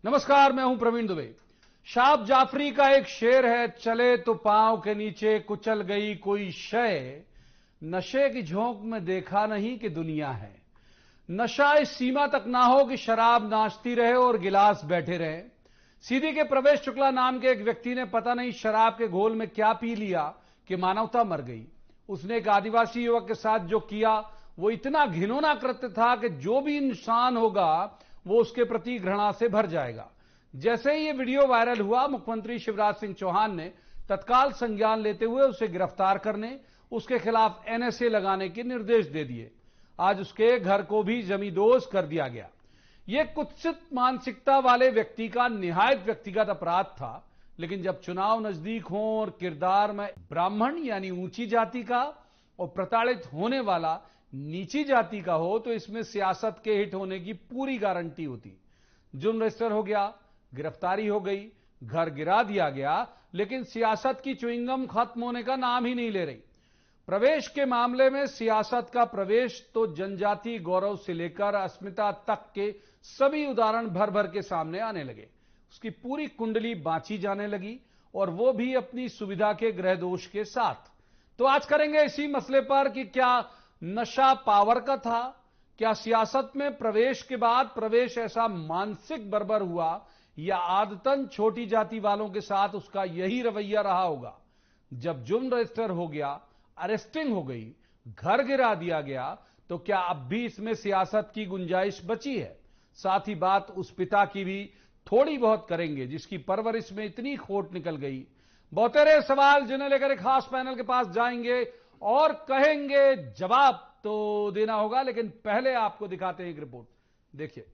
नमस्कार, मैं हूं प्रवीण दुबे। शाह जाफरी का एक शेर है, चले तो पांव के नीचे कुचल गई कोई शय, नशे की झोंक में देखा नहीं कि दुनिया है। नशा इस सीमा तक ना हो कि शराब नाचती रहे और गिलास बैठे रहे। सीधी के प्रवेश शुक्ला नाम के एक व्यक्ति ने पता नहीं शराब के घोल में क्या पी लिया कि मानवता मर गई। उसने एक आदिवासी युवक के साथ जो किया वो इतना घिनौना कृत्य था कि जो भी इंसान होगा वो उसके प्रति घृणा से भर जाएगा। जैसे ही ये वीडियो वायरल हुआ, मुख्यमंत्री शिवराज सिंह चौहान ने तत्काल संज्ञान लेते हुए उसे गिरफ्तार करने, उसके खिलाफ एनएसए लगाने के निर्देश दे दिए। आज उसके घर को भी जमींदोज कर दिया गया। यह कुत्सित मानसिकता वाले व्यक्ति का निहायत व्यक्तिगत अपराध था, लेकिन जब चुनाव नजदीक हो और किरदार में ब्राह्मण यानी ऊंची जाति का और प्रताड़ित होने वाला नीची जाति का हो तो इसमें सियासत के हिट होने की पूरी गारंटी होती। जुर्म रजिस्टर हो गया, गिरफ्तारी हो गई, घर गिरा दिया गया, लेकिन सियासत की च्युइंगम खत्म होने का नाम ही नहीं ले रही। प्रवेश के मामले में सियासत का प्रवेश तो जनजाति गौरव से लेकर अस्मिता तक के सभी उदाहरण भर भर के सामने आने लगे। उसकी पूरी कुंडली बांची जाने लगी और वो भी अपनी सुविधा के ग्रह दोष के साथ। तो आज करेंगे इसी मसले पर कि क्या नशा पावर का था, क्या सियासत में प्रवेश के बाद प्रवेश ऐसा मानसिक बर्बर हुआ या आदतन छोटी जाति वालों के साथ उसका यही रवैया रहा होगा। जब जुर्म रजिस्टर हो गया, अरेस्टिंग हो गई, घर गिरा दिया गया, तो क्या अब भी इसमें सियासत की गुंजाइश बची है। साथ ही बात उस पिता की भी थोड़ी बहुत करेंगे जिसकी परवरिश में इतनी खोट निकल गई। बहुतेरे सवाल जिन्हें लेकर एक खास पैनल के पास जाएंगे और कहेंगे जवाब तो देना होगा, लेकिन पहले आपको दिखाते हैं एक रिपोर्ट, देखिए।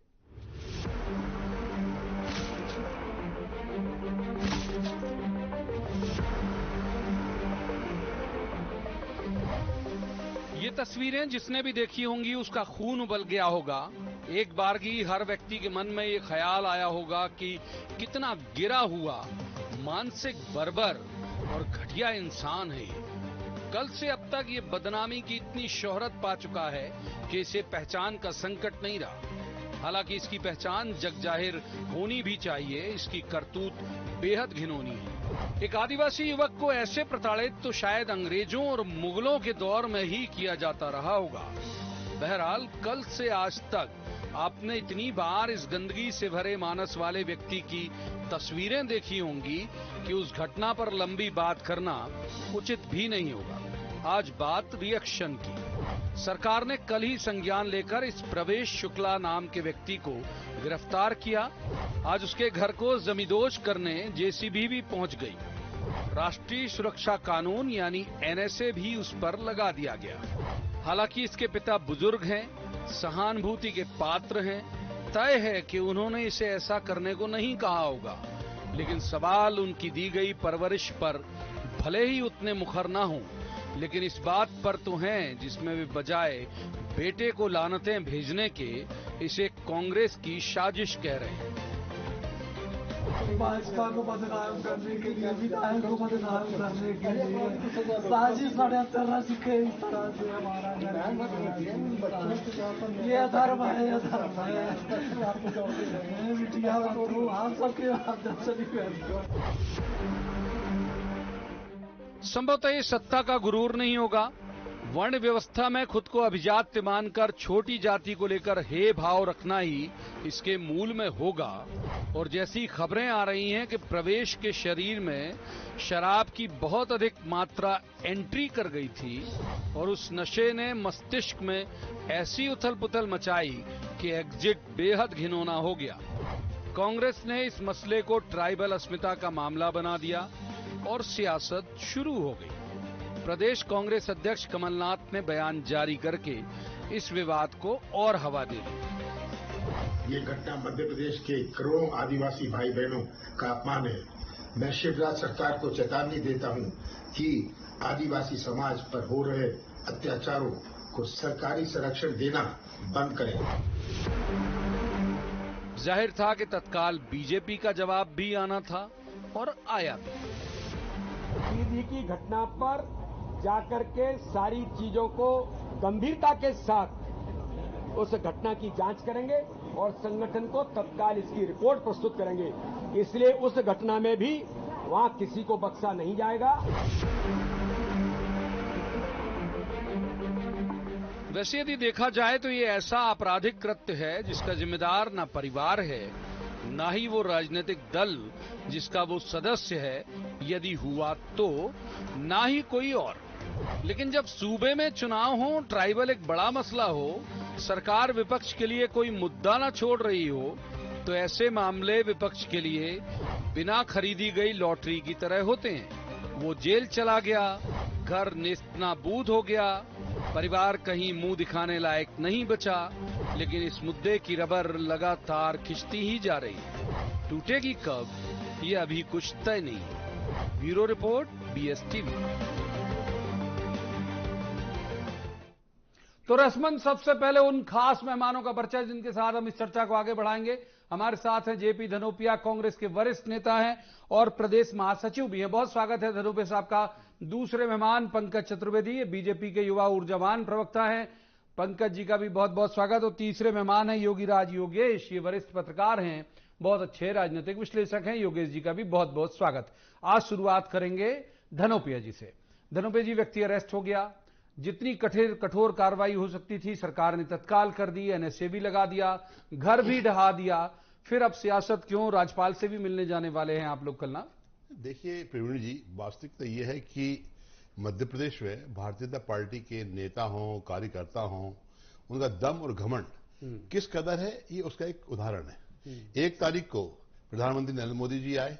ये तस्वीरें जिसने भी देखी होंगी उसका खून उबल गया होगा। एक बारगी हर व्यक्ति के मन में ये ख्याल आया होगा कि कितना गिरा हुआ मानसिक बर्बर और घटिया इंसान है ये। कल से अब तक ये बदनामी की इतनी शोहरत पा चुका है कि इसे पहचान का संकट नहीं रहा। हालांकि इसकी पहचान जग जाहिर होनी भी चाहिए। इसकी करतूत बेहद घिनौनी है। एक आदिवासी युवक को ऐसे प्रताड़ित तो शायद अंग्रेजों और मुगलों के दौर में ही किया जाता रहा होगा। बहरहाल कल से आज तक आपने इतनी बार इस गंदगी से भरे मानस वाले व्यक्ति की तस्वीरें देखी होंगी कि उस घटना पर लंबी बात करना उचित भी नहीं होगा। आज बात रिएक्शन की। सरकार ने कल ही संज्ञान लेकर इस प्रवेश शुक्ला नाम के व्यक्ति को गिरफ्तार किया। आज उसके घर को जमींदोज करने जेसीबी भी पहुंच गई। राष्ट्रीय सुरक्षा कानून यानी एनएसए भी उस पर लगा दिया गया। हालांकि इसके पिता बुजुर्ग हैं, सहानुभूति के पात्र हैं। तय है कि उन्होंने इसे ऐसा करने को नहीं कहा होगा, लेकिन सवाल उनकी दी गई परवरिश पर भले ही उतने मुखर ना हों, लेकिन इस बात पर तो हैं जिसमें वे बजाय बेटे को लानतें भेजने के इसे कांग्रेस की साजिश कह रहे हैं। भाजपा को बदनाम करने के लिए, विधायक को बदनाम करने के लिए साजिश करना सीखे। इस तरह से हमारा ये अधर्म है, अधर्म है। मीडिया हम सबके माध्यम से संभवतः ये सत्ता का गुरूर नहीं होगा। वर्ण व्यवस्था में खुद को अभिजात्य मानकर छोटी जाति को लेकर हे भाव रखना ही इसके मूल में होगा। और जैसी खबरें आ रही हैं कि प्रवेश के शरीर में शराब की बहुत अधिक मात्रा एंट्री कर गई थी और उस नशे ने मस्तिष्क में ऐसी उथल पुथल मचाई कि एग्जिट बेहद घिनौना हो गया। कांग्रेस ने इस मसले को ट्राइबल अस्मिता का मामला बना दिया और सियासत शुरू हो गई। प्रदेश कांग्रेस अध्यक्ष कमलनाथ ने बयान जारी करके इस विवाद को और हवा दे दी। ये घटना मध्य प्रदेश के करोड़ों आदिवासी भाई बहनों का अपमान है। मैं शिवराज सरकार को चेतावनी देता हूं कि आदिवासी समाज पर हो रहे अत्याचारों को सरकारी संरक्षण देना बंद करें। जाहिर था कि तत्काल बीजेपी का जवाब भी आना था और आया भी। सीधी की घटना पर जाकर के सारी चीजों को गंभीरता के साथ उस घटना की जांच करेंगे और संगठन को तत्काल इसकी रिपोर्ट प्रस्तुत करेंगे। इसलिए उस घटना में भी वहां किसी को बख्शा नहीं जाएगा। वैसे यदि देखा जाए तो ये ऐसा आपराधिक कृत्य है जिसका जिम्मेदार ना परिवार है, ना ही वो राजनीतिक दल जिसका वो सदस्य है, यदि हुआ तो ना ही कोई और। लेकिन जब सूबे में चुनाव हो, ट्राइबल एक बड़ा मसला हो, सरकार विपक्ष के लिए कोई मुद्दा ना छोड़ रही हो, तो ऐसे मामले विपक्ष के लिए बिना खरीदी गई लॉटरी की तरह होते हैं। वो जेल चला गया, घर नेस्तनाबूद हो गया, परिवार कहीं मुंह दिखाने लायक नहीं बचा, लेकिन इस मुद्दे की रबर लगातार खिंचती ही जा रही है। टूटेगी कब, ये अभी कुछ तय नहीं है। Bureau report, BSTV। तो रस्मन सबसे पहले उन खास मेहमानों का परिचय जिनके साथ हम इस चर्चा को आगे बढ़ाएंगे। हमारे साथ हैं जेपी धनोपिया, कांग्रेस के वरिष्ठ नेता हैं और प्रदेश महासचिव भी हैं। बहुत स्वागत है धनोपिया साहब का। दूसरे मेहमान पंकज चतुर्वेदी, ये बीजेपी के युवा ऊर्जावान प्रवक्ता हैं। पंकज जी का भी बहुत बहुत स्वागत। और तीसरे मेहमान हैं योगीराज योगेश, ये वरिष्ठ पत्रकार हैं, बहुत अच्छे राजनीतिक विश्लेषक हैं। योगेश जी का भी बहुत बहुत स्वागत। आज शुरुआत करेंगे धनोपिया जी से। धनोपिया जी, व्यक्ति अरेस्ट हो गया, जितनी कठोर कार्रवाई हो सकती थी सरकार ने तत्काल कर दी, NSA भी लगा दिया, घर भी ढहा दिया, फिर अब सियासत क्यों? राज्यपाल से भी मिलने जाने वाले हैं आप लोग कल ना? देखिए प्रवीण जी, वास्तविकता यह है कि मध्य प्रदेश में भारतीय जनता पार्टी के नेता हों, कार्यकर्ता हों, उनका दम और घमंड किस कदर है, ये उसका एक उदाहरण है। 1 तारीख को प्रधानमंत्री नरेंद्र मोदी जी आए,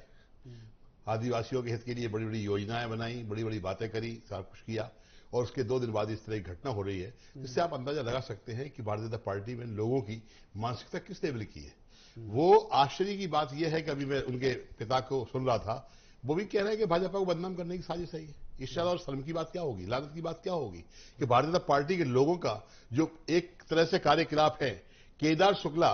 आदिवासियों के हित के लिए बड़ी बड़ी योजनाएं बनाई, बड़ी बड़ी बातें करी, सब कुछ किया, और उसके 2 दिन बाद इस तरह की घटना हो रही है, जिससे आप अंदाजा लगा सकते हैं कि भारतीय जनता पार्टी में लोगों की मानसिकता किस लेवल की है। वो आश्चर्य की बात यह है कि अभी मैं उनके पिता को सुन रहा था, वो भी कह रहे हैं कि भाजपा को बदनाम करने की साजिश है। इससे ज्यादा और शर्म की बात क्या होगी, लानत की बात क्या होगी कि भारतीय जनता पार्टी के लोगों का जो एक तरह से कार्यकलाप है। केदार शुक्ला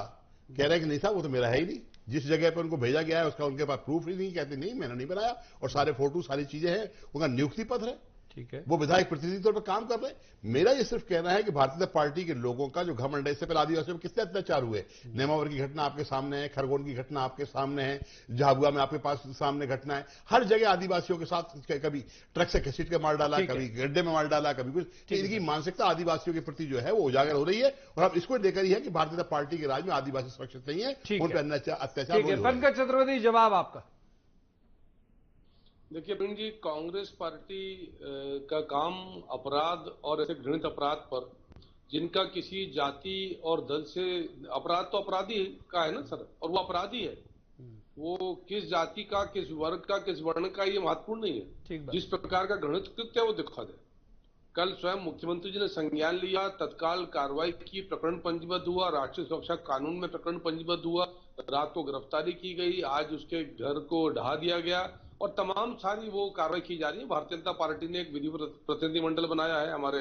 कह रहे हैं कि नहीं साहब, वो तो मेरा है ही नहीं, जिस जगह पर उनको भेजा गया है उसका उनके पास प्रूफ ही नहीं, कहते नहीं मैंने नहीं बनाया, और सारे फोटो सारी चीजें हैं, उनका नियुक्ति पत्र है, ठीक है, वो विधायक प्रतिनिधि तौर पर काम कर रहे हैं। मेरा ये सिर्फ कहना है कि भारतीय जनता पार्टी के लोगों का जो घमंड है, इससे पहले आदिवासियों में कितने अत्याचार हुए, नेमावर की घटना आपके सामने है, खरगोन की घटना आपके सामने है, झाबुआ में आपके पास सामने घटना है, हर जगह आदिवासियों के साथ कभी ट्रक से घसीट के मार डाला, कभी गड्ढे में मार डाला, कभी कुछ। इनकी मानसिकता आदिवासियों के प्रति जो है वो उजागर हो रही है, और अब इसको लेकर ही है कि भारतीय जनता पार्टी के राज में आदिवासी सुरक्षित नहीं है, उन पर अत्याचार। पंकज चतुर्वेदी, जवाब आपका। देखिए प्रवीण जी, कांग्रेस पार्टी का काम अपराध और ऐसे घृणित अपराध पर, जिनका किसी जाति और दल से, अपराध तो अपराधी का है ना सर, और वो अपराधी है, वो किस जाति का, किस वर्ग का, किस वर्ण का, ये महत्वपूर्ण नहीं है। जिस प्रकार का घृणित कृत्य है वो दिखा दे। कल स्वयं मुख्यमंत्री जी ने संज्ञान लिया, तत्काल कार्रवाई की, प्रकरण पंजीबद्ध हुआ, राष्ट्रीय सुरक्षा कानून में प्रकरण पंजीबद्ध हुआ, रात को गिरफ्तारी की गई, आज उसके घर को ढहा दिया गया, और तमाम सारी वो कार्रवाई की जा रही है। भारतीय जनता पार्टी ने एक विधि प्रतिनिधिमंडल बनाया है, हमारे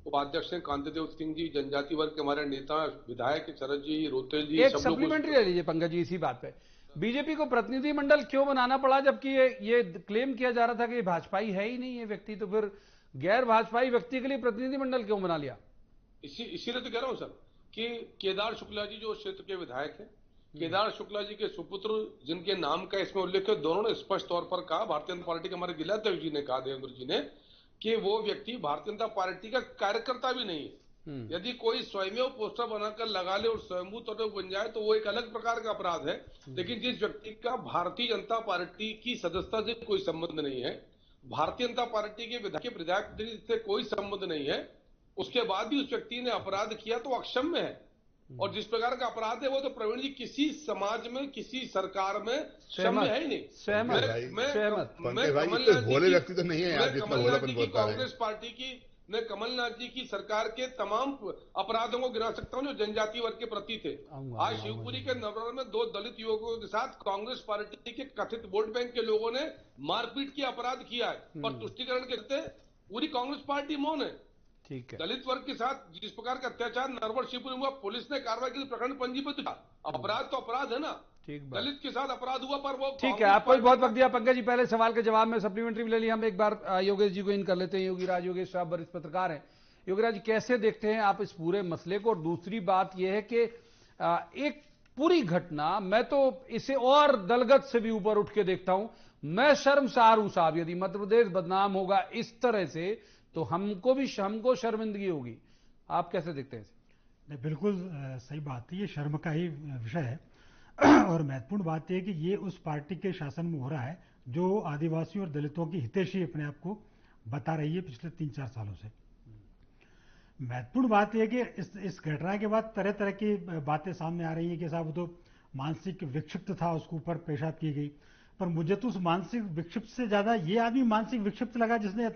उपाध्यक्ष हैं कांतिदेव सिंह जी, जनजाति वर्ग के हमारे नेता विधायक शरद जी, रोतेल जी, एक सप्लीमेंट्री ले लीजिए पंकज जी इसी बात पे। बीजेपी को प्रतिनिधिमंडल क्यों बनाना पड़ा, जबकि ये क्लेम किया जा रहा था कि ये भाजपाई है ही नहीं ये व्यक्ति, तो फिर गैर भाजपाई व्यक्ति के लिए प्रतिनिधिमंडल क्यों बना लिया? इसीलिए तो कह रहा हूं सर कि केदार शुक्ला जी जो क्षेत्र के विधायक हैं, केदार शुक्ला जी के सुपुत्र जिनके नाम का इसमें उल्लेख है, दोनों ने स्पष्ट तौर पर कहा, भारतीय जनता पार्टी के हमारे जिलाध्यक्ष जी ने कहा, देवेंद्र जी ने, कि वो व्यक्ति भारतीय जनता पार्टी का कार्यकर्ता भी नहीं है। यदि कोई स्वयं पोस्टर बनाकर लगा ले और स्वयंभू तौर पर बन जाए तो वो एक अलग प्रकार का अपराध है, लेकिन जिस व्यक्ति का भारतीय जनता पार्टी की सदस्यता से कोई संबंध नहीं है, भारतीय जनता पार्टी के विधायक से कोई संबंध नहीं है, उसके बाद भी उस व्यक्ति ने अपराध किया तो अक्षम्य है। और जिस प्रकार का अपराध है वो तो प्रवीण जी किसी समाज में, किसी सरकार में क्षम्य है ही नहीं। भोले व्यक्ति तो नहीं है यार, जितना भोलापन बोलता है। कांग्रेस पार्टी की, मैं कमलनाथ जी की सरकार के तमाम अपराधों को गिना सकता हूं जो जनजातीय वर्ग के प्रति थे। आज शिवपुरी के नवरन में 2 दलित युवकों के साथ कांग्रेस पार्टी के कथित वोट बैंक के लोगों ने मारपीट की अपराध किया है, पर तुष्टिकरण के चलते पूरी कांग्रेस पार्टी मौन है। ठीक है, दलित वर्ग के साथ जिस प्रकार का अत्याचार नरवर शिवपुरी हुआ, पुलिस ने कार्रवाई की, प्रकरण पंजीबद्ध था। अपराध तो अपराध है ना, दलित के साथ अपराध हुआ, पर वो ठीक है। आपको भी बहुत वक्त दिया पंकज जी, पहले सवाल के जवाब में सप्लीमेंट्री ले लिया। हम एक बार योगेश जी को इन कर लेते हैं। योगीराज योगेश साहब वरिष्ठ पत्रकार हैं, योगीराज जी, कैसे देखते हैं आप इस पूरे मसले को? और दूसरी बात यह है कि एक पूरी घटना, मैं तो इसे और दलगत से भी ऊपर उठ के देखता हूं। मैं शर्मसार हूं साहब, यदि मध्य प्रदेश बदनाम होगा इस तरह से तो हमको शर्मिंदगी होगी। आप कैसे देखते हैं? नहीं, बिल्कुल सही बात है, ये शर्म का ही विषय है। और महत्वपूर्ण बात यह है कि ये उस पार्टी के शासन में हो रहा है जो आदिवासियों और दलितों की हितैषी अपने आप को बता रही है पिछले 3-4 सालों से। महत्वपूर्ण बात यह है कि इस घटना के बाद तरह तरह की बातें सामने आ रही हैं कि साहब वो तो मानसिक विक्षिप्त था, उसके ऊपर पेशाब की गई। पर मुझे तो उस मानसिक विक्षिप्त से ज्यादा ये आदमी मानसिक विक्षिप्त लगा जिसने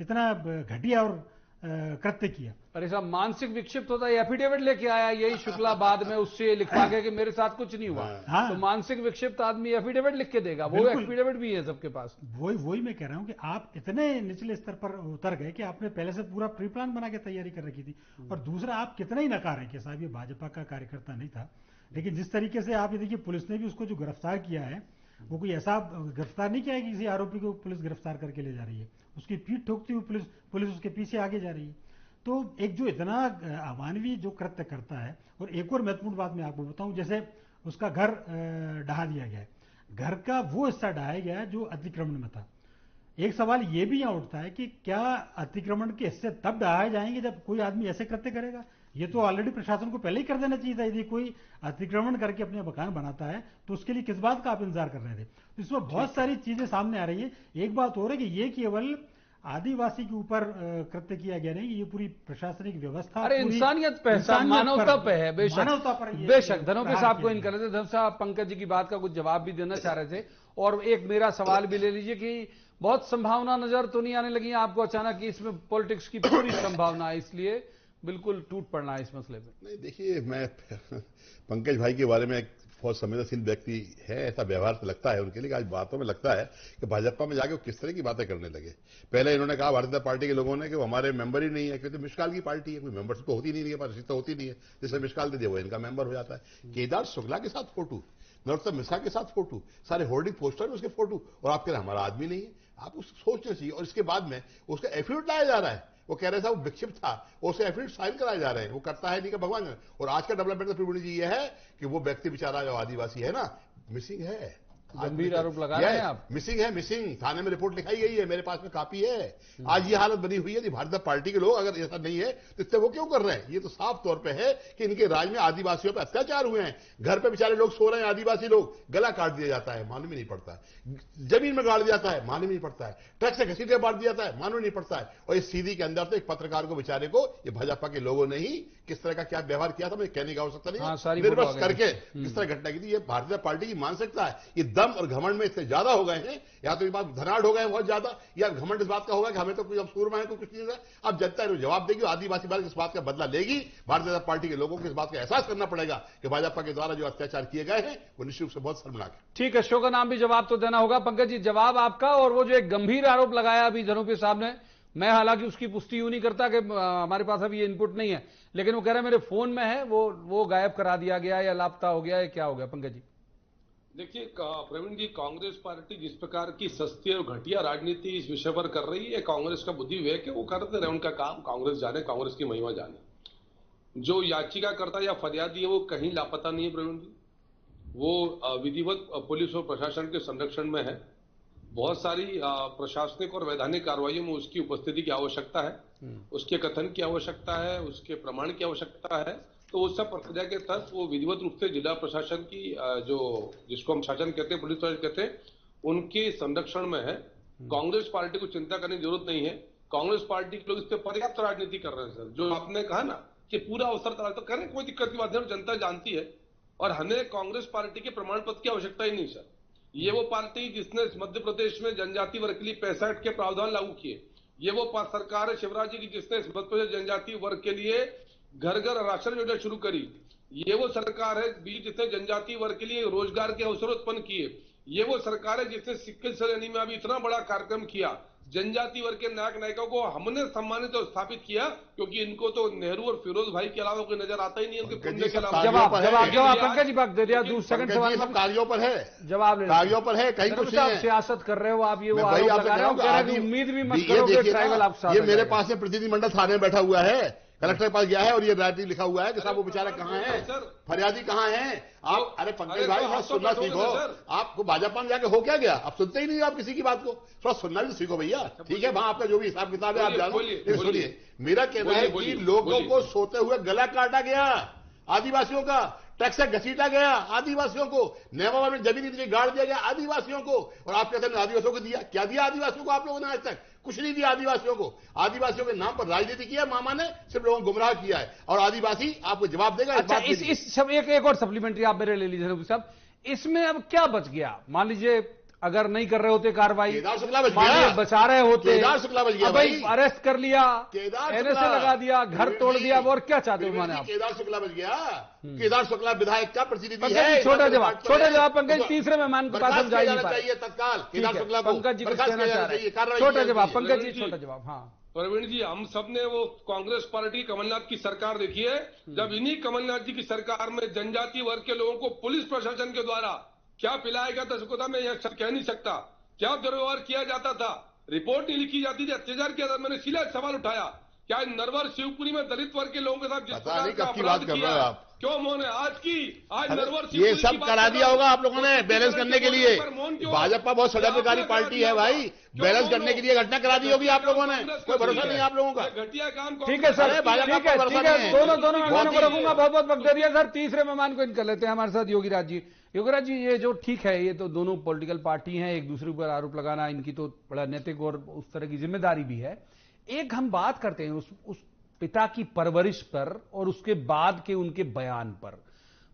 इतना घटिया और कृत्य किया। अरे साहब, मानसिक विक्षिप्त होता है, एफिडेविट लेके आया यही शुक्ला, बाद में उससे लिखवा के कि मेरे साथ कुछ नहीं हुआ। हाँ। तो मानसिक विक्षिप्त आदमी एफिडेविट लिख के देगा, वो एफिडेविट भी है सबके पास। वही मैं कह रहा हूं कि आप इतने निचले स्तर पर उतर गए कि आपने पहले से पूरा प्री प्लान बना के तैयारी कर रखी थी। और दूसरा, आप कितना ही नकार है कि साहब ये भाजपा का कार्यकर्ता नहीं था, लेकिन जिस तरीके से आप ये देखिए, पुलिस ने भी उसको जो गिरफ्तार किया है, वो कोई ऐसा गिरफ्तार नहीं किया है कि किसी आरोपी को पुलिस गिरफ्तार करके ले जा रही है। उसकी पीठ ठोकती हुई पुलिस उसके पीछे आगे जा रही है। तो एक जो इतना अमानवीय जो कृत्य करता है। और एक और महत्वपूर्ण बात मैं आपको बताऊं, जैसे उसका घर ढहा दिया गया है, घर का वो हिस्सा ढहाया गया है जो अतिक्रमण में था। एक सवाल ये भी यहां उठता है कि क्या अतिक्रमण के हिस्से तब ढहाए जाएंगे जब कोई आदमी ऐसे कृत्य करेगा? ये तो ऑलरेडी प्रशासन को पहले ही कर देना चाहिए था। यदि कोई अतिक्रमण करके अपने मकान बनाता है तो उसके लिए किस बात का आप इंतजार कर रहे थे? तो इसमें बहुत सारी चीजें सामने आ रही है। एक बात और है कि ये केवल आदिवासी के ऊपर कृत्य किया गया नहीं, ये पूरी प्रशासनिक व्यवस्था, अरे इंसानियत पे, मानवता पे है। बेशक धनोपे साहब को इन कर रहे थे। धन साहब पंकज जी की बात का कुछ जवाब भी देना चाह रहे थे। और एक मेरा सवाल भी ले लीजिए कि बहुत संभावना नजर तो नहीं आने लगी आपको अचानक कि इसमें पॉलिटिक्स की पूरी संभावना है, इसलिए बिल्कुल टूट पड़ना है इस मसले में? नहीं, देखिए, मैं पंकज भाई के बारे में बहुत संवेदनशील व्यक्ति है, ऐसा व्यवहार से लगता है उनके लिए। आज बातों में लगता है कि भाजपा में जाके वो किस तरह की बातें करने लगे। पहले इन्होंने कहा भारतीय जनता पार्टी के लोगों ने कि वो हमारे मेंबर ही नहीं है, क्योंकि मिशकाल की पार्टी है, कोई मेंबरशिप तो होती नहीं है, तो होती नहीं है। जिसने मिशकाल दे दिया वो इनका मेंबर हो जाता है। केदार शुक्ला के साथ फोटो, नरोत्तम मिश्रा के साथ फोटो, सारे होर्डिंग पोस्टर में उसके फोटो, और आप कह रहे हैं हमारा आदमी नहीं है। आप उसको सोचना चाहिए। और इसके बाद में उसका एफिडेविट लाया जा रहा है। वो कह रहे थे वो विक्षिप्त था, उसे एफिडेविट साइन कराए जा रहे हैं। वो करता है नहीं का भगवान। और आज का डेवलपमेंट प्रवीण जी ये है कि वो व्यक्ति बेचारा जो आदिवासी है ना, मिसिंग है। गंभीर आरोप लगा रहे हैं आप। मिसिंग है, मिसिंग। थाने में रिपोर्ट लिखाई गई है, मेरे पास में कॉपी है। आज ये हालत बनी हुई है कि भारतीय पार्टी के लोग अगर ऐसा नहीं है तो इससे वो क्यों कर रहे हैं? ये तो साफ तौर पे है कि इनके राज में आदिवासियों पर अत्याचार हुए हैं। घर पे बेचारे लोग सो रहे हैं, आदिवासी लोग, गला काट दिया जाता है, मालूम ही नहीं पड़ता है। जमीन में गाड़ दिया जाता है, मालूम ही नहीं पड़ता है। ट्रक से घसीट के बांट दिया जाता है, मालूम नहीं पड़ता है। और इस सीधी के अंदर तो एक पत्रकार को बेचारे को ये भाजपा के लोगों ने ही किस तरह का क्या व्यवहार किया था, मुझे कहने की आवश्यकता नहीं। निर्वस करके किस तरह घटना की थी, ये भारतीय पार्टी की मानसिकता है। ये दम और घमंड में इतने ज्यादा हो गए हैं, या तो ये बात धनाढ़ हो गए बहुत ज्यादा, या घमंड इस बात का होगा कि हमें तो कोई अब सूरमा है, तो कुछ नहीं है। अब जनता है जवाब देगी, आदिवासी बार इस बात का बदला लेगी। भारतीय जनता पार्टी के लोगों को इस बात का एहसास करना पड़ेगा कि भाजपा के द्वारा जो अत्याचार किए गए हैं वो निश्चित रूप से बहुत शर्मनाक है। ठीक है, शो का नाम भी जवाब तो देना होगा। पंकज जी, जवाब आपका। और वो जो एक गंभीर आरोप लगाया अभी धनोपे साहब ने, मैं हालांकि उसकी पुष्टि यूं नहीं करता कि हमारे पास अभी ये इनपुट नहीं है, लेकिन वो कह रहे हैं मेरे फोन में है, वो गायब करा दिया गया या लापता हो गया, या क्या हो गया? पंकज जी देखिए प्रवीण जी, कांग्रेस पार्टी जिस प्रकार की सस्ती और घटिया राजनीति इस विषय पर कर रही है, कांग्रेस का बुद्धि विवेक है, वो करते रहे, उनका काम, कांग्रेस जाने, कांग्रेस की महिमा जाने। जो याचिकाकर्ता या फरियादी है वो कहीं लापता नहीं है प्रवीण जी, वो विधिवत पुलिस और प्रशासन के संरक्षण में है। बहुत सारी प्रशासनिक और वैधानिक कार्रवाइयों में उसकी उपस्थिति की आवश्यकता है, उसके कथन की आवश्यकता है, उसके प्रमाण की आवश्यकता है। तो उस सब प्रक्रिया के तहत वो विधिवत रूप से जिला प्रशासन की जो जिसको हम शासन कहते हैं, पुलिस प्रशासन कहते हैं, उनके संरक्षण में है। कांग्रेस पार्टी को चिंता करने की जरूरत नहीं है। कांग्रेस पार्टी के लोग इस पर पर्याप्त राजनीति कर रहे हैं सर। जो आपने कहा ना कि पूरा अवसर तलाश तो करें, कोई दिक्कत की बात नहीं, जनता जानती है। और हमें कांग्रेस पार्टी के प्रमाण पत्र की आवश्यकता ही नहीं सर। ये वो पार्टी जिसने मध्य प्रदेश में जनजाति वर्ग के लिए 65 के प्रावधान लागू किए। ये वो सरकार है शिवराज जी की जिसने मध्य प्रदेश जनजाति वर्ग के लिए घर घर राशन योजना शुरू करी। ये वो सरकार है जिसने जनजाति वर्ग के लिए रोजगार के अवसर उत्पन्न किए। ये वो सरकार है जिसने सिक्किम श्रेणी में अभी इतना बड़ा कार्यक्रम किया। जनजाति वर्ग के नायक नायिकाओं को हमने सम्मानित और स्थापित किया, क्योंकि इनको तो नेहरू और फिरोज भाई के अलावा कोई नजर आता ही नहीं, उनके पुण्य के अलावा। जवाब पंकज जी वक्त दे दिया। सेकंड सवाल कार्यों पर है, जवाब कार्यों पर है, कहीं कुछ नहीं है। सियासत कर रहे हो आप, ये वो भाई आप लगा रहे हो, कह रहे हैं उम्मीद भी मत करो कि ट्राइबल आपके साथ। ये मेरे पास में प्रतिनिधिमंडल थाने में बैठा हुआ है, कलेक्टर के पास गया है और ये राइटिंग लिखा हुआ है कि साहब वो बेचारा कहाँ है, फरियादी कहाँ है। आप अरे पंकज भाई थोड़ा सुनना सीखो। आपको भाजपा में जाके हो क्या गया, आप सुनते ही नहीं आप किसी की बात को, थोड़ा सुनना भी सीखो भैया। ठीक है, वहां आपका जो भी हिसाब किताब है आप जानो। सुनिए, मेरा कहना है कि लोगों को सोते हुए गला काटा गया, आदिवासियों का टैक्स से घसीटा गया, आदिवासियों को नेवावा में जमीन नीचे गाड़ दिया गया आदिवासियों को। और आप कहते हैं आदिवासियों को दिया, क्या दिया आदिवासियों को आप लोगों ने? आज तक कुछ नहीं दिया आदिवासियों को। आदिवासियों के नाम पर राजनीति किया मामा ने, सिर्फ लोगों को गुमराह किया है। और आदिवासी आपको जवाब देगा। अच्छा, इस सब एक और सप्लीमेंट्री आप मेरे ले लीजिए साहब, इसमें अब क्या बच गया? मान लीजिए अगर नहीं कर रहे होते कार्रवाई, केदार शुक्ला बच गया, बचा रहे होते, केदार शुक्ला बच गया भाई, अरेस्ट कर लिया, केदार एनएसए लगा दिया, घर तोड़ दिया, और क्या चाहते हो माने आप? केदार शुक्ला बच गया, केदार शुक्ला विधायक का प्रतिनिधि है। छोटा जवाब पंकज, तीसरे मेहमान को बात समझाइए चाहिए तत्काल केदार शुक्ला को। पंकज जी कुछ कहना चाह रहे हैं, छोटा जवाब पंकज जी, छोटा जवाब। हाँ प्रवीण जी, हम सबने वो कांग्रेस पार्टी कमलनाथ की सरकार देखी है, जब इन्हीं कमलनाथ जी की सरकार में जनजाति वर्ग के लोगों को पुलिस प्रशासन के द्वारा क्या पिलाया गया था, उसको मैं यह कह नहीं सकता। क्या दुर्व्यवहार किया जाता था, रिपोर्ट नहीं लिखी जाती थी, अत्याचार किया था। मैंने सीधा सवाल उठाया, क्या नरवर शिवपुरी में दलित वर्ग के लोगों के साथ जिस प्रकार का अपराध किया, क्यों मौन है? आज नरवर ये सब करा दिया होगा आप लोगों ने बैलेंस करने के लिए। भाजपा बहुत षड्यंत्रकारी पार्टी है भाई, बैलेंस करने के लिए घटना करा दी होगी आप लोगों ने। कोई भरोसा नहीं आप लोगों का। घटिया काम। ठीक है सर, दोनों मेहमानों को रखूंगा, बहुत बहुत वक्त दे दिया सर। तीसरे मेहमान को इनकर लेते हैं हमारे साथ योगीराज जी। योगीराज जी, ये जो ठीक है, ये तो दोनों पॉलिटिकल पार्टी हैं, एक दूसरे पर आरोप लगाना इनकी तो बड़ा नैतिक और उस तरह की जिम्मेदारी भी है। एक हम बात करते हैं उस पिता की परवरिश पर और उसके बाद के उनके बयान पर।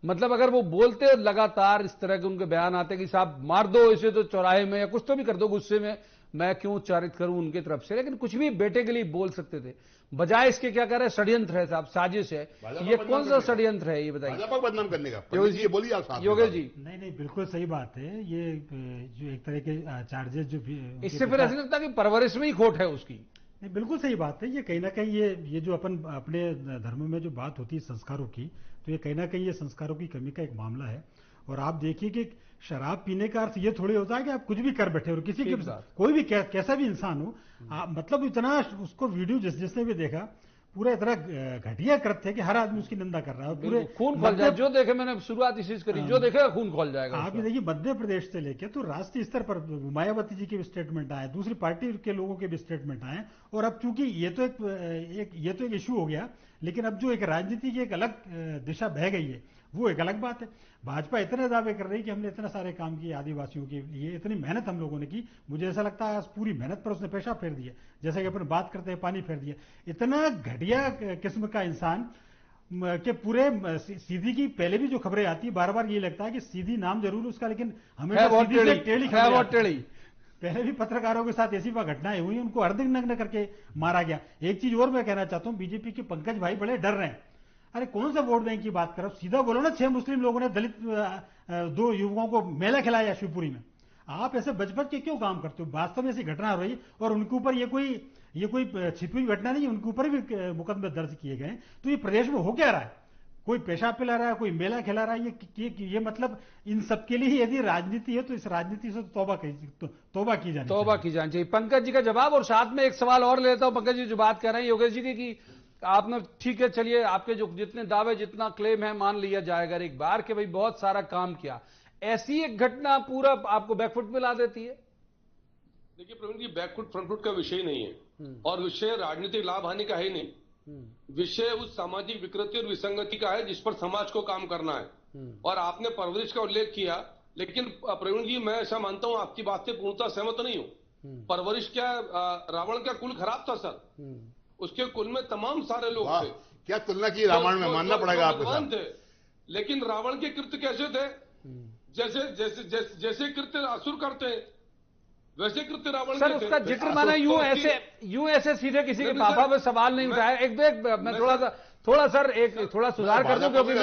मतलब अगर वो बोलते लगातार इस तरह के उनके बयान आते कि साहब मार दो इसे तो चौराहे में, या कुछ तो भी कर दो गुस्से में, मैं क्यों उच्चारित करूं उनके तरफ से, लेकिन कुछ भी बेटे के लिए बोल सकते थे। बजाय इसके क्या कर रहे हैं, षड्यंत्र है साहब, साजिश है। ये कौन सा षड्यंत्र है ये बताइए? भाजपा को बदनाम करने का। योगेश जी बोलिए आप। योगेश जी, नहीं बिल्कुल सही बात है। ये जो एक तरह के चार्जेस जो इससे फिर ऐसा लगता है कि परवरिश में ही खोट है उसकी। नहीं, बिल्कुल सही बात है। ये कहीं ना कहीं ये जो अपने धर्म में जो बात होती है संस्कारों की, तो ये कहीं ना कहीं ये संस्कारों की कमी का एक मामला है। और आप देखिए कि शराब पीने का अर्थ ये थोड़ी होता है कि आप कुछ भी कर बैठे और किसी के कोई भी कैसा भी इंसान हो, मतलब इतना उसको वीडियो जिसने भी देखा, पूरा इतना घटिया कृत्य है कि हर आदमी उसकी निंदा कर रहा है। पूरे खून खोल जाए, जो देखे, मैंने शुरुआत इसी से करी, जो देखेगा खून खोल जाएगा। आप ये देखिए, मध्य प्रदेश से लेके तो राष्ट्रीय स्तर पर मायावती जी के भी स्टेटमेंट आए, दूसरी पार्टी के लोगों के भी स्टेटमेंट आए। और अब चूंकि ये तो एक इशू हो गया, लेकिन अब जो एक राजनीति की एक अलग दिशा बह गई है, वो एक अलग बात है। भाजपा इतने दावे कर रही है कि हमने इतने सारे काम किए आदिवासियों के लिए, इतनी मेहनत हम लोगों ने की। मुझे ऐसा लगता है आज पूरी मेहनत पर उसने पेशा फेर दिया, जैसे कि अपन बात करते हैं पानी फेर दिया। इतना घटिया किस्म का इंसान के पूरे सीधी की पहले भी जो खबरें आती है, बार बार ये लगता है कि सीधी नाम जरूर उसका, लेकिन हमेशा टेढ़ी खबरें। पहले भी पत्रकारों के साथ ऐसी घटनाएं हुई, उनको अर्धनग्न करके मारा गया। एक चीज और मैं कहना चाहता हूं, बीजेपी के पंकज भाई बड़े डर रहे हैं। अरे कौन सा वोट बैंक की बात करो, सीधा बोलो ना। 6 मुस्लिम लोगों ने दलित 2 युवकों को मेला खिलाया शिवपुरी में। आप ऐसे बच के क्यों काम करते हो? वास्तव में ऐसी घटना हो रही, और उनके ऊपर ये कोई छिपी हुई घटना नहीं, उनके ऊपर भी मुकदमे दर्ज किए गए। तो ये प्रदेश में हो क्या रहा है? कोई पेशाब पिला रहा है, कोई मेला खिला रहा है। ये मतलब इन सबके लिए यदि राजनीति है तो इस राजनीति से तौबा की जानी चाहिए। पंकज जी का जवाब, और साथ में एक सवाल और लेता हूं पंकज जी, जो बात कर रहे हैं योगेश जी की, कि आपने, ठीक है चलिए, आपके जो जितने दावे जितना क्लेम है मान लिया जाएगा एक बार कि भाई बहुत सारा काम किया, ऐसी एक घटना पूरा आपको बैकफुट में ला देती है? देखिए प्रवीण जी, बैकफुट फ्रंटफुट का विषय नहीं है, और विषय राजनीतिक लाभ हानि का है नहीं। विषय उस सामाजिक विकृति और विसंगति का है जिस पर समाज को काम करना है। और आपने परवरिश का उल्लेख किया, लेकिन प्रवीण जी मैं ऐसा मानता हूं, आपकी बात से पूर्णतः सहमत नहीं हूं। परवरिश क्या, रावण का कुल खराब था सर, उसके कुल में तमाम सारे लोग थे। क्या तुलना की रामायण में, मानना पड़ेगा आपको थे। लेकिन रावण के कृत्य कैसे थे? जैसे कृत्य असुर करते हैं वैसे कृत्य रावण सर, उसका जिक्र माना यूं ऐसे सीधे किसी के पापा में सवाल नहीं उठाया। मैं थोड़ा सुधार कर दूं, क्योंकि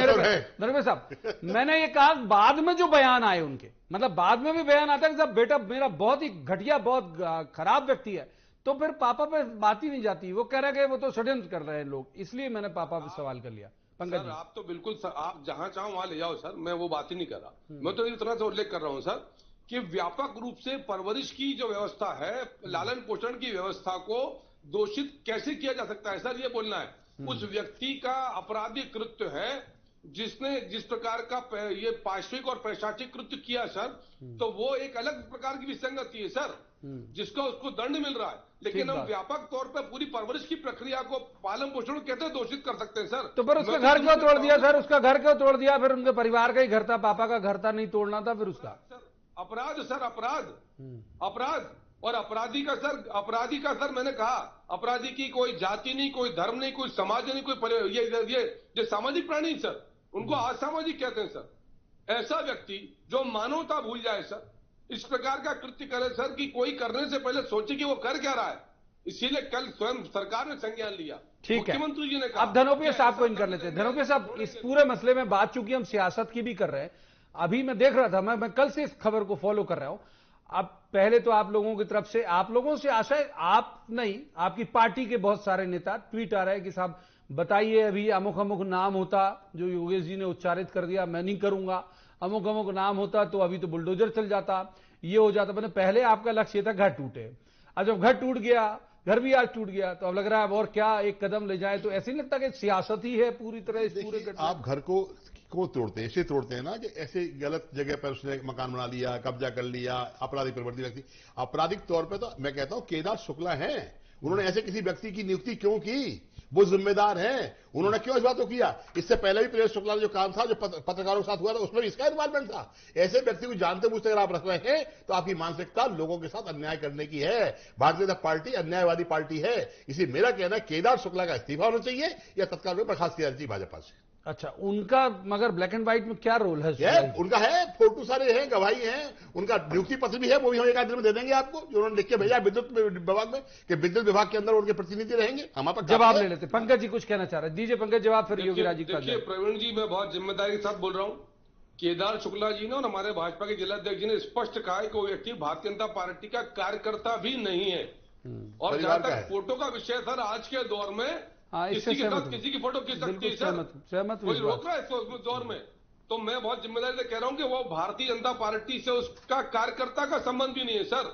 मेरे साहब, मैंने ये कहा बाद में जो बयान आए उनके, मतलब बाद में भी बयान आता है कि साहब बेटा मेरा बहुत ही घटिया, बहुत खराब व्यक्ति है, तो फिर पापा पे बात ही नहीं जाती। वो कह रहे हैं कि वो तो षड्यंत्र कर रहे हैं लोग, इसलिए मैंने पापा पे सवाल कर लिया। पंकज सर जी, आप तो बिल्कुल सर, आप जहां चाहो वहां ले जाओ सर, मैं वो बात ही नहीं कर रहा। मैं तो इस तरह से उल्लेख कर रहा हूं सर कि व्यापक रूप से परवरिश की जो व्यवस्था है, लालन पोषण की व्यवस्था को दोषित कैसे किया जा सकता है सर, ये बोलना है। उस व्यक्ति का आपराधिक कृत्य है जिसने जिस प्रकार का ये पार्श्विक और पैशाचिक कृत्य किया सर, तो वो एक अलग प्रकार की विसंगति है सर, जिसका उसको दंड मिल रहा है। लेकिन हम व्यापक तौर पर पूरी परवरिश की प्रक्रिया को, पालन पोषण को कैसे दोषित कर सकते हैं सर? तो फिर उसका घर क्यों तोड़ दिया सर? उसका घर क्यों तोड़ दिया? फिर उनके परिवार का ही घर था, पापा का घर था, नहीं तोड़ना था फिर उसका? अपराध सर, अपराध और अपराधी का सर मैंने कहा, अपराधी की कोई जाति नहीं, कोई धर्म नहीं, कोई समाज नहीं, कोई ये सामाजिक प्राणी सर, उनको असामाजिक कहते हैं सर। ऐसा व्यक्ति जो मानवता भूल जाए सर, इस प्रकार का कृत्य करे सर कि कोई करने से पहले सोचे कि वो कर क्या रहा है। इसीलिए कल स्वयं सरकार ने संज्ञान लिया, ठीक है। मुख्यमंत्री जी ने कहा। अब धनोपिया साहब को इन कर लेते हैं। धनोपिया साहब, इस पूरे मसले में बात चूंकि हम सियासत की भी कर रहे हैं, अभी मैं देख रहा था, मैं कल से इस खबर को फॉलो कर रहा हूं। अब पहले तो आप लोगों की तरफ से, आप लोगों से आशा है, आप नहीं, आपकी पार्टी के बहुत सारे नेता, ट्वीट आ रहे हैं कि साहब बताइए अभी अमुक अमुक नाम होता, जो योगेश जी ने उच्चारित कर दिया, मैं नहीं करूंगा, अमुक अमुक नाम होता तो अभी तो बुलडोजर चल जाता, ये हो जाता। मैंने पहले आपका लक्ष्य ये था घर टूटे, अब जब घर टूट गया, घर भी आज टूट गया, तो अब लग रहा है अब और क्या एक कदम ले जाए। तो ऐसे नहीं लगता कि सियासत ही है पूरी तरह इस पूरे? आप घर को तोड़ते हैं, ऐसे तोड़ते हैं ना कि ऐसे गलत जगह पर उसने मकान बना लिया, कब्जा कर लिया, आपराधिक प्रवृत्ति व्यक्ति। आपराधिक तौर पर तो मैं कहता हूं केदार शुक्ला हैं, उन्होंने ऐसे किसी व्यक्ति की नियुक्ति क्यों की? वो जिम्मेदार हैं, उन्होंने क्यों इस बात को किया? इससे पहले भी प्रियेश शुक्ला जो काम था, जो पत्रकारों के साथ हुआ था, उसमें भी इसका इन्वॉल्वमेंट था। ऐसे व्यक्ति को जानते बुझते अगर आप रख रहे हैं तो आपकी मानसिकता लोगों के साथ अन्याय करने की है। भारतीय जनता पार्टी अन्यायवादी पार्टी है। इसी मेरा कहना है केदार शुक्ला का इस्तीफा होना चाहिए या तत्काल में बर्खास्त किया जाना चाहिए भाजपा से। अच्छा, उनका मगर ब्लैक एंड व्हाइट में क्या रोल है? उनका है, फोटो सारे हैं, गवाही हैं, उनका नियुक्ति पत्र भी है, वो भी हम एक आध दिन में दे देंगे आपको, जो उन्होंने लिख के भेजा विद्युत विभाग में कि विद्युत विभाग के अंदर उनके प्रतिनिधि रहेंगे। हमारे पास जवाब ले लेते। पंकज जी कुछ कहना चाह रहे हैं, दीजिए पंकज जवाब, फिर योगी राजी का। देखिए प्रवीण जी, मैं बहुत जिम्मेदारी के साथ बोल रहा हूं। केदार शुक्ला जी ने और हमारे भाजपा के जिलाध्यक्ष जी ने स्पष्ट कहा है कि वो व्यक्ति भारतीय जनता पार्टी का कार्यकर्ता भी नहीं है। और जहां तक फोटो का विषय सर, आज के दौर में किसी के साथ किसी की फोटो खींच सकती है सर, सहमत कोई रोक रहा है इसको उस दौर में? तो मैं बहुत जिम्मेदारी से कह रहा हूं कि वो भारतीय जनता पार्टी से उसका कार्यकर्ता का संबंध भी नहीं है सर।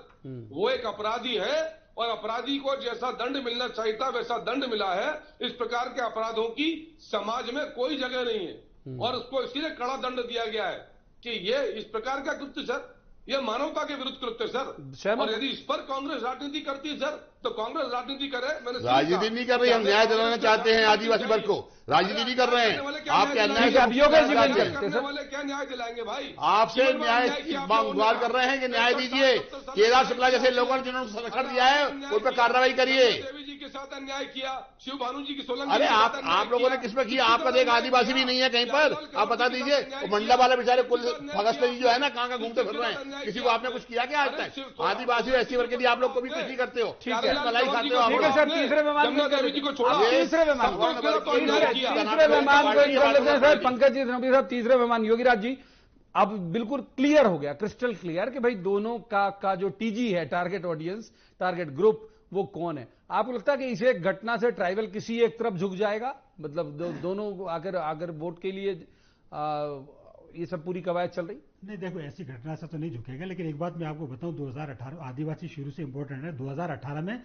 वो एक अपराधी है और अपराधी को जैसा दंड मिलना चाहिए था वैसा दंड मिला है। इस प्रकार के अपराधों की समाज में कोई जगह नहीं है और उसको इसीलिए कड़ा दंड दिया गया है कि ये इस प्रकार का कृत्य सर, ये मानवता के विरुद्ध कृत्य सर। और यदि इस पर कांग्रेस राजनीति करती है सर, तो कांग्रेस राजनीति करे। मैंने राजनीति नहीं कर रही, हम न्याय दिलाना चाहते हैं आदिवासी वर्ग को, राजनीति नहीं कर रहे हैं। आपके अन्याय के अभियोग करने वाले क्या न्याय दिलाएंगे भाई? आपसे न्याय की मांग कर रहे हैं कि न्याय दीजिए। केदार शुक्ला जैसे लोगों ने जिन्होंने संरक्षण दिया है उन पर कार्रवाई करिए। देवी जी के साथ अन्याय किया, शिव भानु जी की सोलंकी। अरे आप लोगों ने किसमें किया? आपका देख आदिवासी भी नहीं है कहीं पर, आप बता दीजिए। मंडला वाले बेचारे कुल भगत जी जो है ना, कहां घूमते फिर रहे हैं, किसी को आपने कुछ किया क्या आज तक? आदिवासी एससी वर्ग के लिए आप लोग को भी कुछ नहीं करते हो, ठीक है, मलाई खाते हो। ठीक है सर, तीसरे मेहमान को देवी जी को छोड़ा, तीसरे मेहमान को सर, पंकज जी धनोपिया साहब, तीसरे मेहमान योगीराज जी। अब बिल्कुल क्लियर हो गया, क्रिस्टल क्लियर कि भाई दोनों का जो टीजी है, टारगेट ऑडियंस, टारगेट ग्रुप, वो कौन है। आपको लगता है कि इसे घटना से ट्राइबल किसी एक तरफ झुक जाएगा? मतलब दोनों अगर वोट के लिए ये सब पूरी कवायद चल रही? नहीं, देखो ऐसी घटना से तो नहीं झुकेगा, लेकिन एक बात मैं आपको बताऊं, 2018 आदिवासी शुरू से इंपॉर्टेंट है। 2018 में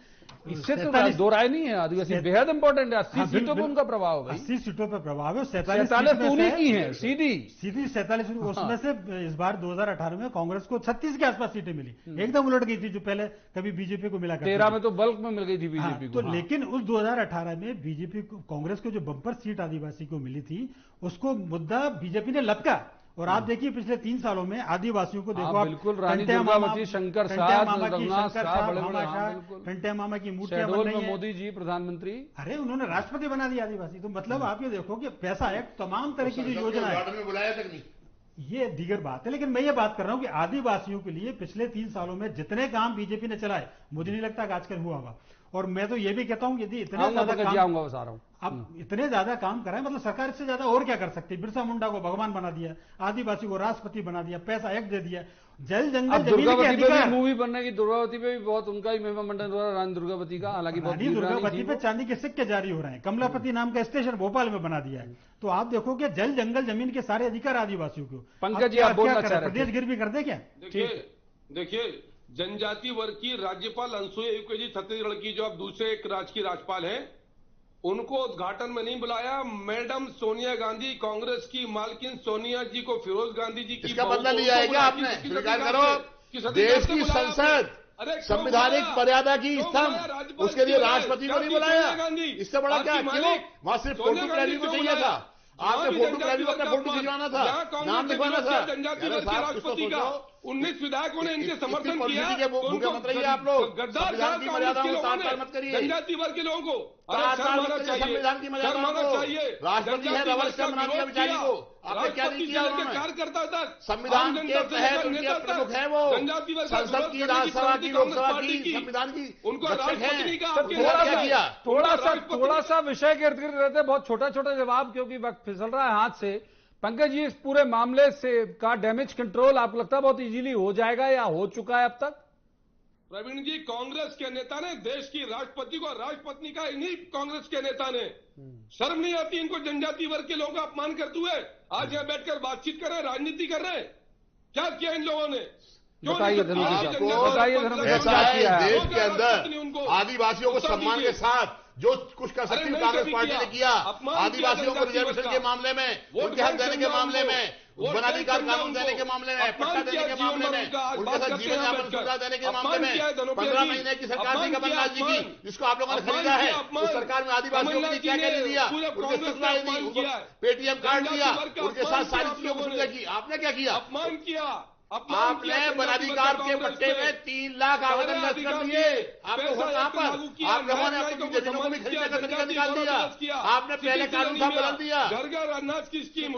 इससे तो दो राय नहीं है, आदिवासी बेहद इंपॉर्टेंट है। 80 सीटों पर उनका प्रभाव है, 80 सीटों पर प्रभाव है। 47 उन्हीं की है, सीधी 47। उसमें से इस बार 2018 में कांग्रेस को 36 के आसपास सीटें मिली, एकदम उलट गई थी जो पहले कभी बीजेपी को मिला। 13 में तो बल्क में मिल गई थी बीजेपी को। तो लेकिन उस 2018 में बीजेपी को, कांग्रेस को जो बंपर सीट आदिवासी को मिली थी, उसको मुद्दा बीजेपी ने लपका। और आप देखिए पिछले 3 सालों में आदिवासियों को देखो, बिल्कुल रानी दुर्गावती, शंकर साहब, घंटे मामा की मूर्तियां बन रही हैं। मोदी जी प्रधानमंत्री, अरे उन्होंने राष्ट्रपति बना दिया आदिवासी। तो मतलब आप ये देखो कि पैसा है, तमाम तरह की जो योजना है, बुलाया तक नहीं, ये दीगर बात है। लेकिन मैं ये बात कर रहा हूं कि आदिवासियों के लिए पिछले 3 सालों में जितने काम बीजेपी ने चलाए, मुझे नहीं लगता कि आजकल हुआ होगा। और मैं तो ये भी कहता हूं यदि इतने ज्यादा काम कराए, मतलब सरकार इससे ज्यादा और क्या कर सकती है? बिरसा मुंडा को भगवान बना दिया, आदिवासी को राष्ट्रपति बना दिया, पैसा एक दे दिया, जल जंगल अब जमीन के दुर्गावती पे भी अधिकार। मूवी बनने की, दुर्गावती पे भी बहुत उनका ही महिमा मंडन हो रहा है, रानी दुर्गावती का, हालांकि बहुत रानी वीरानी दुर्गावती थी पे वो। चांदी के सिक्के जारी हो रहे हैं, कमलापति नाम का स्टेशन भोपाल में बना दिया है। तो आप देखोगे जल जंगल जमीन के सारे अधिकार आदिवासियों को। पंकज जी, आप बोलना चाह रहे थे। प्रदेश गिरवी कर दे क्या? देखिए जनजाति वर्ग की राज्यपाल अनसुईया उइके जी छत्तीसगढ़ की, जो अब दूसरे एक राज्य की राज्यपाल हैं, उनको उद्घाटन में नहीं बुलाया। मैडम सोनिया गांधी, कांग्रेस की मालकिन सोनिया जी को फिरोज गांधी जी की इसका बदला लिया है क्या आपने? स्वीकार करो, देश की संसद संवैधानिक मर्यादा की स्तंभ, उसके लिए राष्ट्रपति को नहीं बुलाया। इससे बड़ा क्या? क्यों? वहां सिर्फ फोटो प्रेमी को चाहिए था, आपने फोटो प्रेमी को अपना फोटो खिंचवाना था, नाम लिखवाना था। जनजाति वर्ग के राष्ट्रपति का 19 विधायकों ने इनके समर्थन किया। के भूखे मत रहिए आप लोग, संविधान की मर्यादा को तार-तार मत करिए। जनजाति वर्ग के लोगों को संविधान की मर्यादा को, राष्ट्रपति है, रबर स्टैम्प बना दिया बेचारी को। आपने क्या नहीं किया? कार्यकर्ता तक संविधान के तहत उनके प्रमुख है वो, संसद की, राज्यसभा की, लोकसभा की, संविधान की उनको रक्षक राष्ट्रपति हैं। का क्या किया? थोड़ा सा विषय के इर्द गिर्द रहते, बहुत छोटा छोटा जवाब, क्योंकि वक्त फिसल रहा है हाथ से। पंकज जी, इस पूरे मामले से का डैमेज कंट्रोल आपको लगता है बहुत इजीली हो जाएगा या हो चुका है अब तक? प्रवीण जी, कांग्रेस के नेता ने देश की राष्ट्रपति को, राष्ट्रपति का इन्हीं कांग्रेस के नेता ने, शर्म नहीं आती इनको जनजाति वर्ग के लोगों का अपमान करते हुए? आज यहाँ बैठकर बातचीत कर रहे हैं, राजनीति कर रहे हैं। क्या किया इन लोगों ने? बताइए धर्मेंद्र जी, ऐसा है, देश के अंदर आदिवासियों को सम्मान के साथ जो कुछ कर सकती है कांग्रेस पार्टी ने किया। आदिवासियों को रिजर्वेशन के मामले में, उनके हक देने के मामले में, वनाधिकार कानून देने के मामले में, पट्टा देने के मामले में, उनके साथ जीवन यापन सुविधा देने के मामले में 15 महीने की सरकार थी कमलनाथ जी की, जिसको आप लोगों ने खरीदा है। उस सरकार में आदिवासियों के लिए क्या क्या नहीं दिया, उनके सुविधाएं दी, उनको पेटीएम कार्ड दिया, उनके साथ सारी चीजों को सुविधा की। आपने क्या किया? अपमान किया। आपने वनाधिकार के पट्टे में 3 लाख आवेदन दर्ज कर दिए। आपको हो कहां पर? आप लोगों ने अपनी जमीनों को भी खरीदने का तरीका निकाल दिया। आपने पहले कानून था बदल दिया। घर घर अनाज की स्कीम,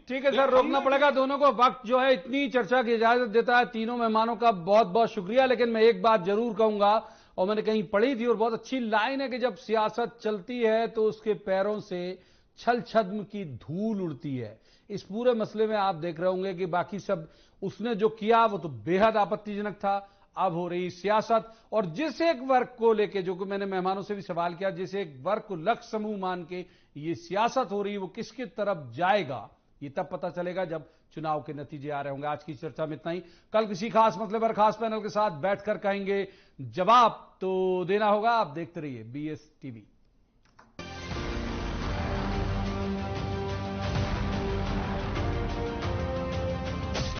ठीक है सर, रोकना पड़ेगा दोनों को। वक्त जो है इतनी चर्चा की इजाजत देता है। तीनों मेहमानों का बहुत बहुत शुक्रिया। लेकिन मैं एक बात जरूर कहूंगा, और मैंने कहीं पढ़ी थी और बहुत अच्छी लाइन है, कि जब सियासत चलती है तो उसके पैरों से छल छद्म की धूल उड़ती है। इस पूरे मसले में आप देख रहे होंगे कि बाकी सब उसने जो किया वो तो बेहद आपत्तिजनक था। अब हो रही सियासत, और जिस एक वर्ग को लेके, जो कि मैंने मेहमानों से भी सवाल किया, जिस एक वर्ग को लक्ष्य समूह मान के ये सियासत हो रही है, वो किसकी तरफ जाएगा ये तब पता चलेगा जब चुनाव के नतीजे आ रहे होंगे। आज की चर्चा में इतना ही। कल किसी खास मसले पर खास पैनल के साथ बैठकर कहेंगे, जवाब तो देना होगा। आप देखते रहिए BS TV।